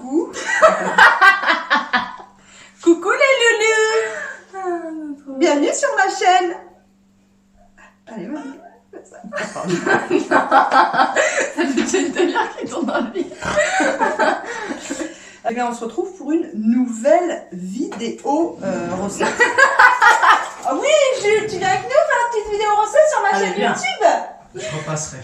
Coucou. Coucou les loulous. Bienvenue sur ma chaîne. Allez, mamie. Ça fait une demi-heure qui tourne dans le vide. Eh bien, on se retrouve pour une nouvelle vidéo recette. Ah oui, Jules, tu viens avec nous faire une petite vidéo recette sur ma chaîne bien. YouTube. Je repasserai.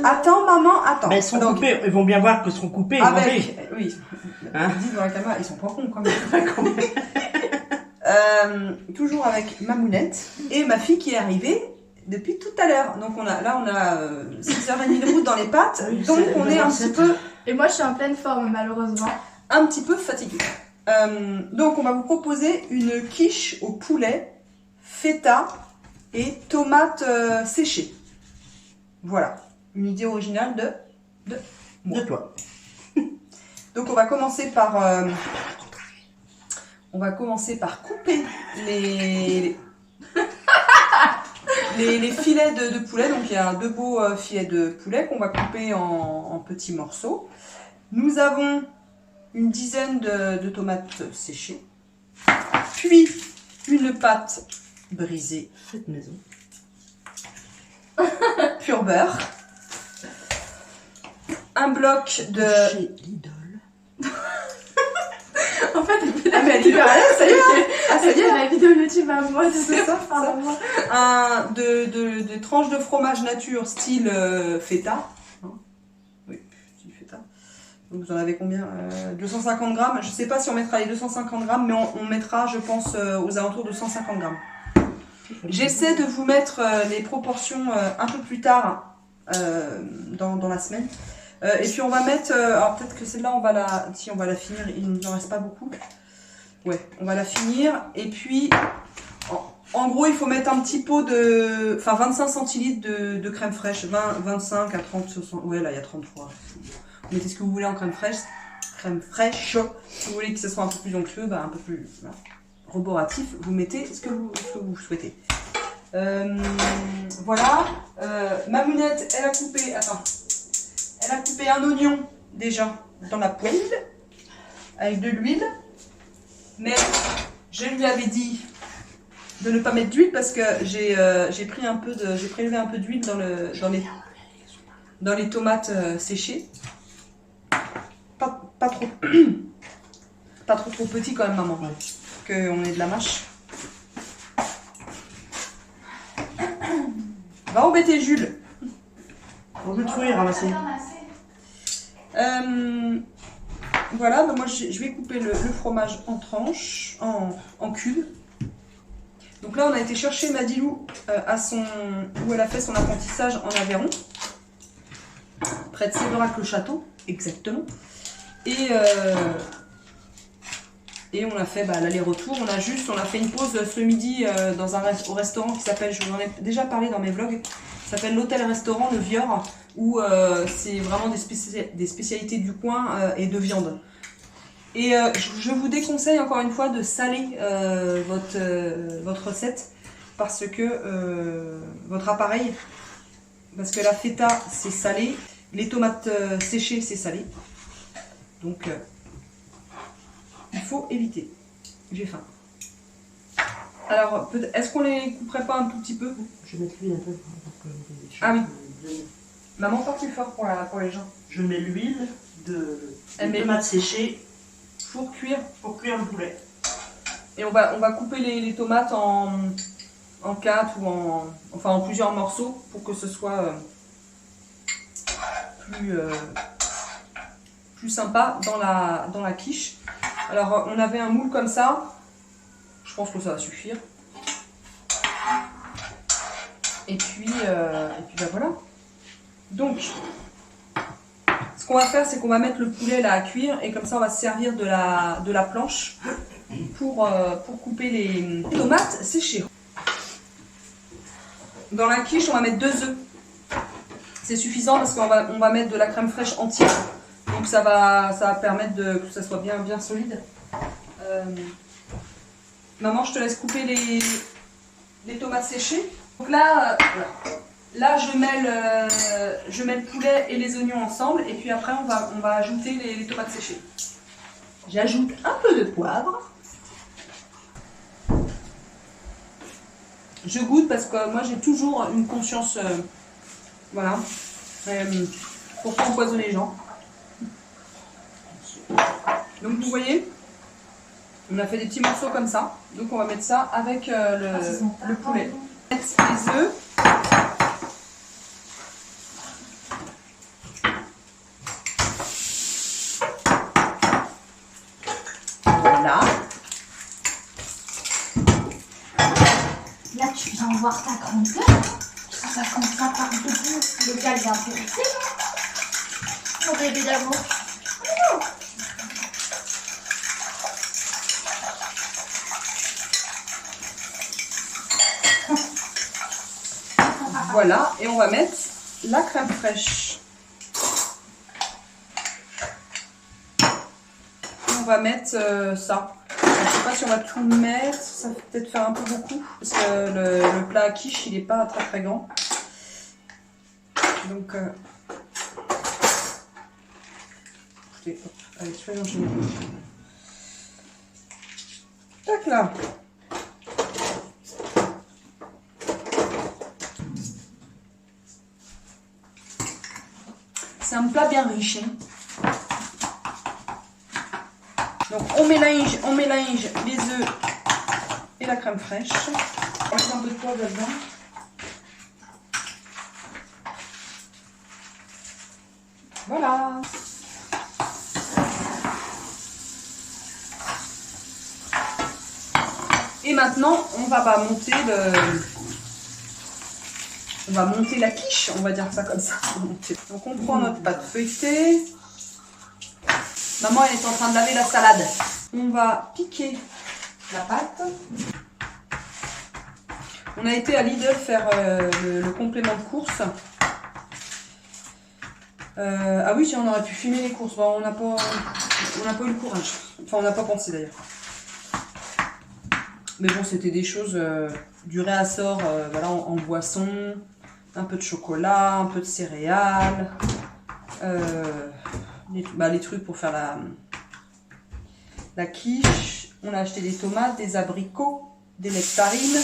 Attends, maman, attends. Mais ils sont Donc, coupés, ils vont bien voir qu'ils seront coupés. ils vont avec, rire. oui, Hein dis dans la caméra, ils sont pas cons quand même. Toujours avec Mamounette et ma fille qui est arrivée depuis tout à l'heure. Donc on a 6h30 de route dans les pattes, Oui, donc c'est on est un petit peu Et moi, je suis en pleine forme, malheureusement. fatigué. Donc on va vous proposer une quiche au poulet, feta et tomates séchées. Voilà, une idée originale de moi. De toi. Donc on va commencer par couper les filets de poulet. Donc il y a 2 beaux filets de poulet qu'on va couper en petits morceaux. Nous avons une dizaine de tomates séchées, puis une pâte brisée, Faites maison. pur beurre, un bloc de... Chez Lidl. En fait, elle fait Ah mais elle est pas là, ça y est, ah, ça y est. la vidéo YouTube à moi, C'est ça, pardon. de tranches de fromage nature style feta. Hein, oui, style feta. Donc vous en avez combien 250 grammes. Je sais pas si on mettra les 250 grammes, mais on mettra, je pense, aux alentours de 150 grammes. J'essaie de vous mettre les proportions un peu plus tard dans la semaine. Et puis on va mettre, alors peut-être que celle-là on va la finir, il ne nous en reste pas beaucoup. Ouais, on va la finir. Et puis, en gros, il faut mettre un petit pot de, 25 centilitres de crème fraîche, 25 à 30, 60, ouais là il y a 33. Vous mettez ce que vous voulez en crème fraîche. Si vous voulez que ce soit un peu plus onctueux, un peu plus roboratif, vous mettez ce que vous souhaitez. Voilà. Mamounette, elle a coupé un oignon déjà dans la poêle avec de l'huile. Mais je lui avais dit de ne pas mettre d'huile parce que j'ai prélevé un peu d'huile dans les tomates séchées. Pas trop pas trop petit quand même, maman. Ouais. Qu'on ait de la mâche. Va embêter Jules. On veut trouver, ramasser. Voilà, moi je vais couper le fromage en tranches, en cubes. Donc là on a été chercher Madilou où elle a fait son apprentissage en Aveyron, près de Sévérac-le-Château, exactement. Et on a fait l'aller-retour. On a fait une pause ce midi au restaurant qui s'appelle, je vous en ai déjà parlé dans mes vlogs, ça s'appelle l'hôtel-restaurant Le Vior, où c'est vraiment des spécialités du coin et de viande. Et je vous déconseille encore une fois de saler votre recette parce que votre appareil, parce que la feta c'est salé, les tomates séchées c'est salé, donc il faut éviter. J'ai faim. Alors est-ce qu'on les couperait pas un tout petit peu? Je vais mettre l'huile un peu. Ah oui. Maman, pas plus fort pour les gens. Je mets l'huile de Elle met- tomates séchées Pour cuire. pour cuire le poulet. Et on va couper les tomates en 4 ou en plusieurs morceaux pour que ce soit plus sympa dans la quiche. Alors on avait un moule comme ça. Je pense que ça va suffire. Et puis voilà. Donc, ce qu'on va faire, c'est qu'on va mettre le poulet là à cuire et comme ça on va se servir de la planche pour couper les tomates séchées. Dans la quiche, on va mettre 2 œufs. C'est suffisant parce qu'on va mettre de la crème fraîche entière. Donc ça va permettre que ça soit bien solide. Maman, je te laisse couper les tomates séchées. Donc là, voilà. Là, je mets le poulet et les oignons ensemble. Et puis après, on va ajouter les tomates séchées. J'ajoute un peu de poivre. Je goûte parce que moi, j'ai toujours une conscience... voilà. Pour pas empoisonner les gens. Donc, vous voyez, on a fait des petits morceaux comme ça. Donc, on va mettre ça avec le poulet. On va mettre les œufs. Voilà. Là, tu viens voir ta grandeur. Ça va comme ça par debout. Le gars, il est intéressé. Mon bébé d'amour. Voilà, et on va mettre la crème fraîche. Et on va mettre ça. Je ne sais pas si on va tout mettre, ça va peut-être faire un peu beaucoup, parce que le plat à quiche, il n'est pas très très grand. Donc, écoutez, hop, allez, soyons généreux. Tac là. C'est un plat bien riche. Hein. Donc on mélange les œufs et la crème fraîche. On met un peu de poivre là-dedans. Voilà. Et maintenant, on va monter la quiche, on va dire ça comme ça. Donc on prend notre pâte feuilletée. Maman, elle est en train de laver la salade. On va piquer la pâte. On a été à Lidl faire le complément de course. Ah oui, tiens, on aurait pu filmer les courses. Bon, on n'a pas eu le courage. Enfin, on n'a pas pensé d'ailleurs. Mais bon, c'était des choses du réassort voilà, en boisson. Un peu de chocolat, un peu de céréales. Les trucs pour faire la quiche. On a acheté des tomates, des abricots, des nectarines.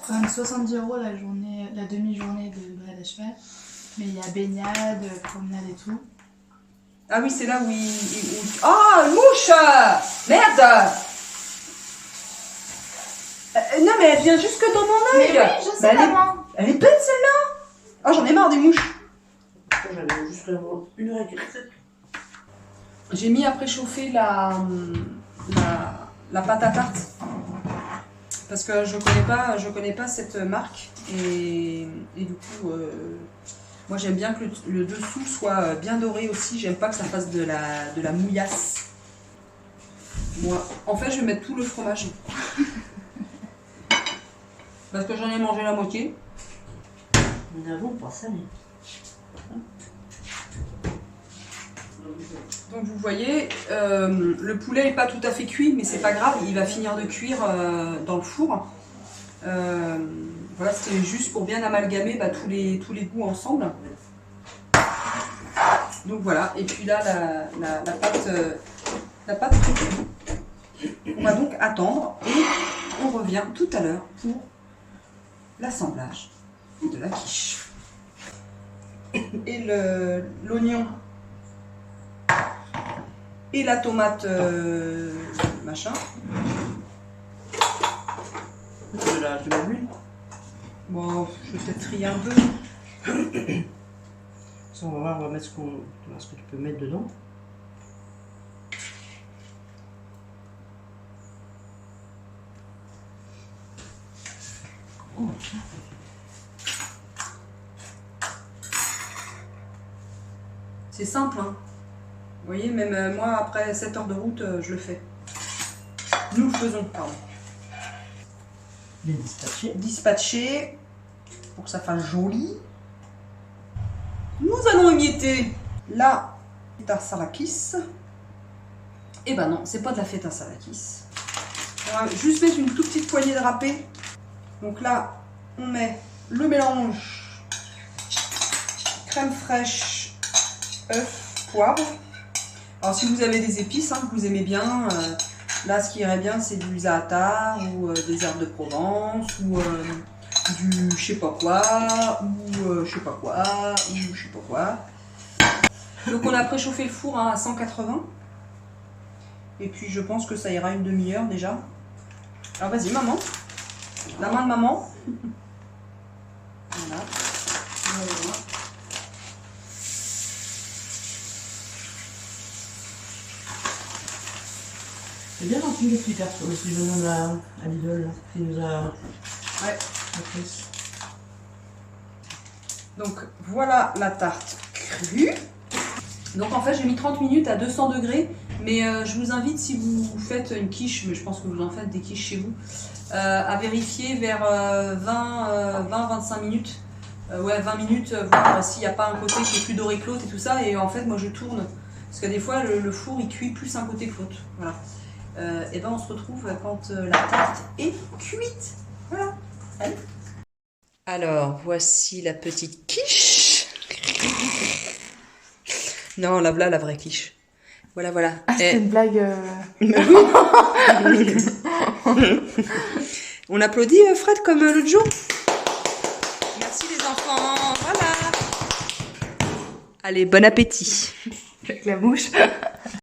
Quand même 70 € la demi-journée de balade à cheval. Mais il y a baignade, promenade et tout. Ah oui, c'est là où Oh, une mouche! Merde! Non, mais elle vient jusque dans mon œil! Mais oui, je sais, maman! Elle est belle celle-là! Oh, j'en ai marre des mouches! J'avais juste une heure et quelques. J'ai mis à préchauffer la pâte à tarte. Parce que je connais pas cette marque. Et du coup, moi j'aime bien que le dessous soit bien doré aussi. J'aime pas que ça fasse de la mouillasse. Moi, en fait, je vais mettre tout le fromage. Parce que j'en ai mangé la moitié. Nous n'avons pas salé. Donc vous voyez, le poulet n'est pas tout à fait cuit, mais c'est pas grave, il va finir de cuire dans le four. Voilà, c'était juste pour bien amalgamer tous les goûts ensemble. Donc voilà, et puis là la pâte cuite. On va donc attendre et on revient tout à l'heure pour l'assemblage de la quiche. Et l'oignon et la tomate machin. De la huile. Bon, je vais peut-être trier un peu. Ça, on va voir, on va mettre ce que tu peux mettre dedans. Oh. C'est simple, hein. Vous voyez, même moi, après 7 heures de route, je le fais. Nous le faisons, pardon. Les dispatchés. Dispatcher, pour que ça fasse joli. Nous allons émietter la feta salakis. Eh ben non, c'est pas de la feta salakis. On va juste mettre une toute petite poignée de râpé. Donc là, on met le mélange crème fraîche, œuf, poivre. Alors si vous avez des épices que vous aimez bien, là ce qui irait bien c'est du za'atar ou des herbes de Provence ou du je sais pas quoi ou je sais pas quoi ou je sais pas quoi. Donc on a préchauffé le four à 180 et puis je pense que ça ira une demi-heure déjà. Alors vas-y maman, la main de maman. Voilà. Voilà. C'est bien gentil les petits cartons, les petits bonhommes à Lidl, qui nous a... Ouais. Appris. Donc voilà la tarte crue. Donc en fait j'ai mis 30 minutes à 200 degrés, mais je vous invite si vous faites une quiche, mais je pense que vous en faites des quiches chez vous, à vérifier vers 20-25 minutes. Ouais 20 minutes, voir s'il n'y a pas un côté qui est plus doré que l'autre et tout ça. Et en fait moi je tourne, parce que des fois le four il cuit plus un côté que l'autre. Voilà. Et ben on se retrouve quand la tarte est cuite. Voilà. Allez. Alors, voici la petite quiche. Non, là, voilà la vraie quiche. Voilà, voilà. Ah, c'était une blague. On applaudit Fred comme l'autre jour. Merci les enfants. Voilà. Allez, bon appétit. Avec la bouche.